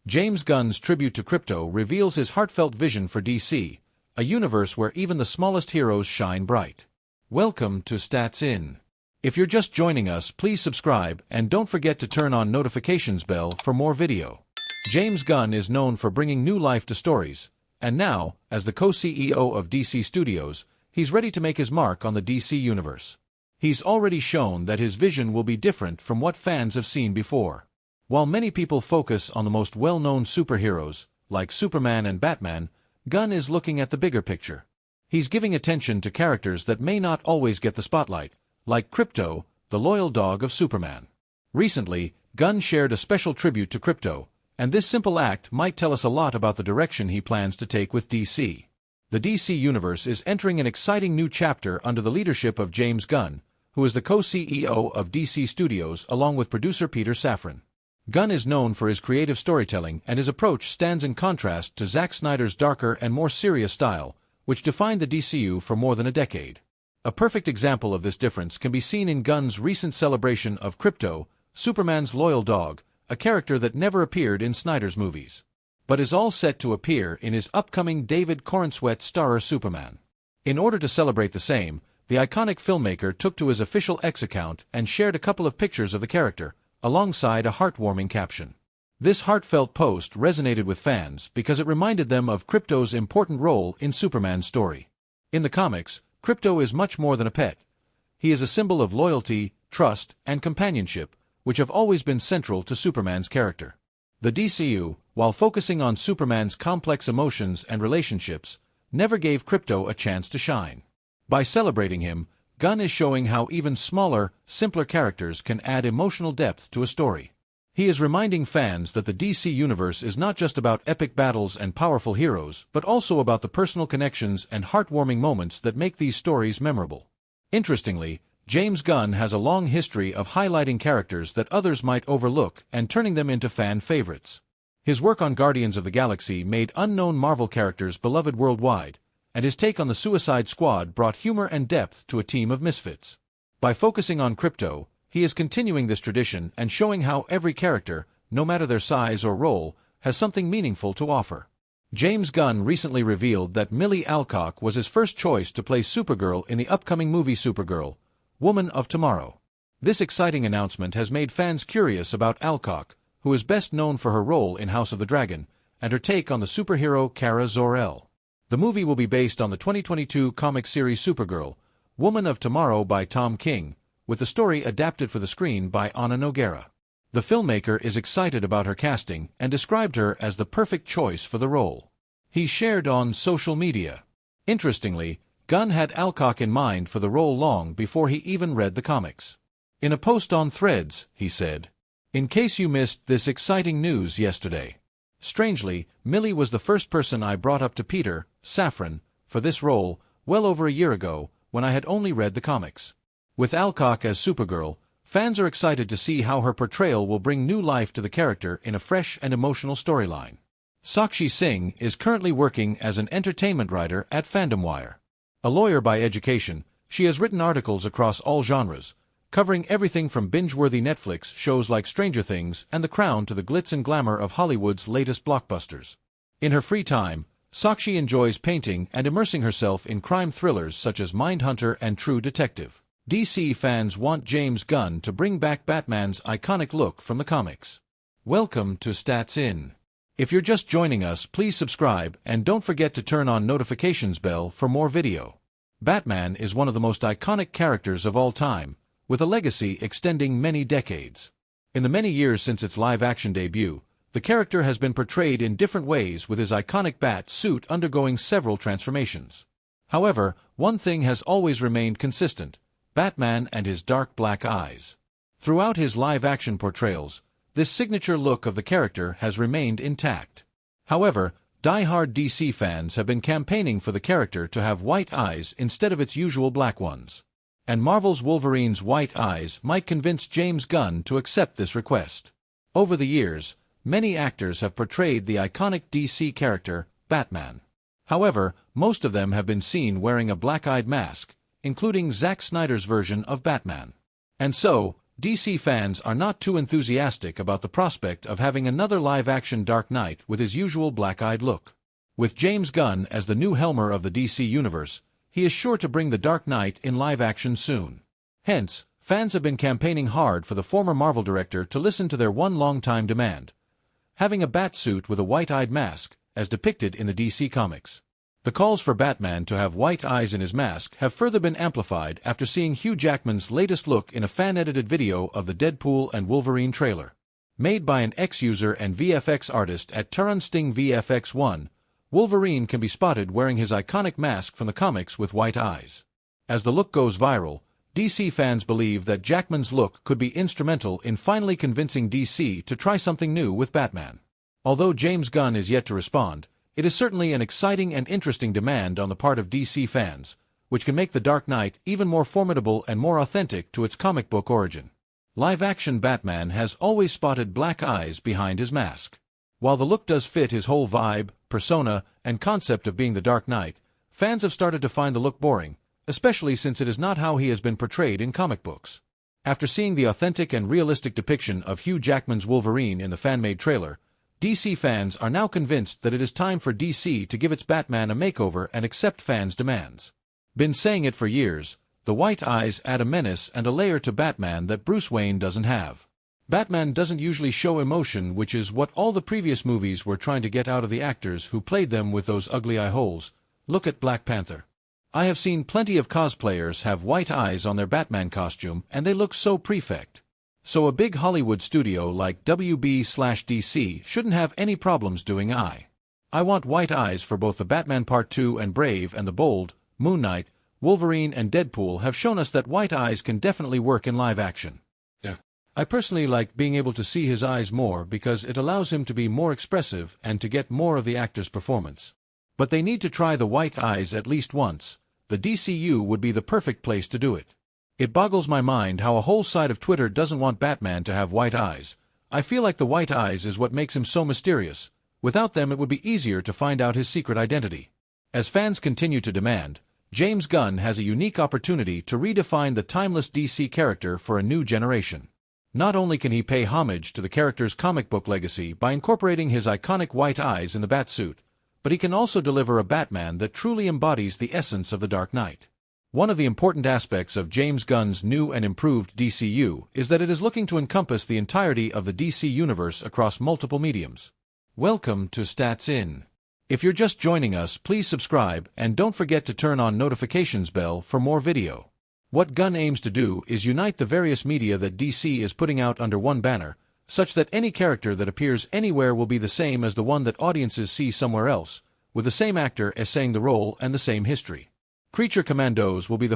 James Gunn's tribute to Krypto reveals his heartfelt vision for DC, a universe where even the smallest heroes shine bright. Welcome to Stats In. If you're just joining us, please subscribe and don't forget to turn on notifications bell for more video. James Gunn is known for bringing new life to stories, and now, as the co-CEO of DC Studios, he's ready to make his mark on the DC Universe. He's already shown that his vision will be different from what fans have seen before. While many people focus on the most well-known superheroes, like Superman and Batman, Gunn is looking at the bigger picture. He's giving attention to characters that may not always get the spotlight, like Krypto, the loyal dog of Superman. Recently, Gunn shared a special tribute to Krypto, and this simple act might tell us a lot about the direction he plans to take with DC. The DC Universe is entering an exciting new chapter under the leadership of James Gunn, who is the co-CEO of DC Studios along with producer Peter Safran. Gunn is known for his creative storytelling, and his approach stands in contrast to Zack Snyder's darker and more serious style, which defined the DCU for more than a decade. A perfect example of this difference can be seen in Gunn's recent celebration of Krypto, Superman's loyal dog, a character that never appeared in Snyder's movies, but is all set to appear in his upcoming David Corenswet-starrer Superman. In order to celebrate the same, the iconic filmmaker took to his official X account and shared a couple of pictures of the character, alongside a heartwarming caption. This heartfelt post resonated with fans because it reminded them of Krypto's important role in Superman's story. In the comics, Krypto is much more than a pet. He is a symbol of loyalty, trust, and companionship, which have always been central to Superman's character. The DCU, while focusing on Superman's complex emotions and relationships, never gave Krypto a chance to shine. By celebrating him, Gunn is showing how even smaller, simpler characters can add emotional depth to a story. He is reminding fans that the DC Universe is not just about epic battles and powerful heroes, but also about the personal connections and heartwarming moments that make these stories memorable. Interestingly, James Gunn has a long history of highlighting characters that others might overlook and turning them into fan favorites. His work on Guardians of the Galaxy made unknown Marvel characters beloved worldwide, and his take on the Suicide Squad brought humor and depth to a team of misfits. By focusing on Krypto, he is continuing this tradition and showing how every character, no matter their size or role, has something meaningful to offer. James Gunn recently revealed that Millie Alcock was his first choice to play Supergirl in the upcoming movie Supergirl, Woman of Tomorrow. This exciting announcement has made fans curious about Alcock, who is best known for her role in House of the Dragon, and her take on the superhero Kara Zor-El. The movie will be based on the 2022 comic series Supergirl, Woman of Tomorrow by Tom King, with the story adapted for the screen by Ana Nogueira. The filmmaker is excited about her casting and described her as the perfect choice for the role. He shared on social media. Interestingly, Gunn had Alcock in mind for the role long before he even read the comics. In a post on Threads, he said, "In case you missed this exciting news yesterday. Strangely, Millie was the first person I brought up to Peter Safran for this role well over a year ago when I had only read the comics." With Alcock as Supergirl, fans are excited to see how her portrayal will bring new life to the character in a fresh and emotional storyline. Sakshi Singh is currently working as an entertainment writer at FandomWire. A lawyer by education, she has written articles across all genres, covering everything from binge-worthy Netflix shows like Stranger Things and The Crown to the glitz and glamour of Hollywood's latest blockbusters. In her free time, Sakshi enjoys painting and immersing herself in crime thrillers such as Mindhunter and True Detective. DC fans want James Gunn to bring back Batman's iconic look from the comics. Welcome to Stats In. If you're just joining us, please subscribe and don't forget to turn on notifications bell for more video. Batman is one of the most iconic characters of all time, with a legacy extending many decades. In the many years since its live-action debut, the character has been portrayed in different ways, with his iconic bat suit undergoing several transformations. However, one thing has always remained consistent: Batman and his dark black eyes. Throughout his live-action portrayals, this signature look of the character has remained intact. However, die-hard DC fans have been campaigning for the character to have white eyes instead of its usual black ones. And Marvel's Wolverine's white eyes might convince James Gunn to accept this request. Over the years, many actors have portrayed the iconic DC character, Batman. However, most of them have been seen wearing a black-eyed mask, including Zack Snyder's version of Batman. And so, DC fans are not too enthusiastic about the prospect of having another live-action Dark Knight with his usual black-eyed look. With James Gunn as the new helmer of the DC Universe, he is sure to bring the Dark Knight in live-action soon. Hence, fans have been campaigning hard for the former Marvel director to listen to their one long-time demand: having a bat suit with a white-eyed mask, as depicted in the DC Comics. The calls for Batman to have white eyes in his mask have further been amplified after seeing Hugh Jackman's latest look in a fan-edited video of the Deadpool and Wolverine trailer. Made by an ex-user and VFX artist at Sting VFX1, Wolverine can be spotted wearing his iconic mask from the comics with white eyes. As the look goes viral, DC fans believe that Jackman's look could be instrumental in finally convincing DC to try something new with Batman. Although James Gunn is yet to respond, it is certainly an exciting and interesting demand on the part of DC fans, which can make the Dark Knight even more formidable and more authentic to its comic book origin. Live-action Batman has always spotted black eyes behind his mask. While the look does fit his whole vibe, persona, and concept of being the Dark Knight, fans have started to find the look boring, especially since it is not how he has been portrayed in comic books. After seeing the authentic and realistic depiction of Hugh Jackman's Wolverine in the fan-made trailer, DC fans are now convinced that it is time for DC to give its Batman a makeover and accept fans' demands. Been saying it for years, the white eyes add a menace and a layer to Batman that Bruce Wayne doesn't have. Batman doesn't usually show emotion, which is what all the previous movies were trying to get out of the actors who played them with those ugly eye holes. Look at Black Panther. I have seen plenty of cosplayers have white eyes on their Batman costume and they look so perfect. So a big Hollywood studio like WB/DC shouldn't have any problems doing eye. I want white eyes for both the Batman Part 2 and Brave and the Bold. Moon Knight, Wolverine and Deadpool have shown us that white eyes can definitely work in live action. I personally like being able to see his eyes more because it allows him to be more expressive and to get more of the actor's performance. But they need to try the white eyes at least once. The DCU would be the perfect place to do it. It boggles my mind how a whole side of Twitter doesn't want Batman to have white eyes. I feel like the white eyes is what makes him so mysterious. Without them it would be easier to find out his secret identity. As fans continue to demand, James Gunn has a unique opportunity to redefine the timeless DC character for a new generation. Not only can he pay homage to the character's comic book legacy by incorporating his iconic white eyes in the Batsuit, but he can also deliver a Batman that truly embodies the essence of the Dark Knight. One of the important aspects of James Gunn's new and improved DCU is that it is looking to encompass the entirety of the DC Universe across multiple mediums. Welcome to Stats In. If you're just joining us, please subscribe and don't forget to turn on notifications bell for more video. What Gunn aims to do is unite the various media that DC is putting out under one banner, such that any character that appears anywhere will be the same as the one that audiences see somewhere else, with the same actor essaying the role and the same history. Creature Commandos will be the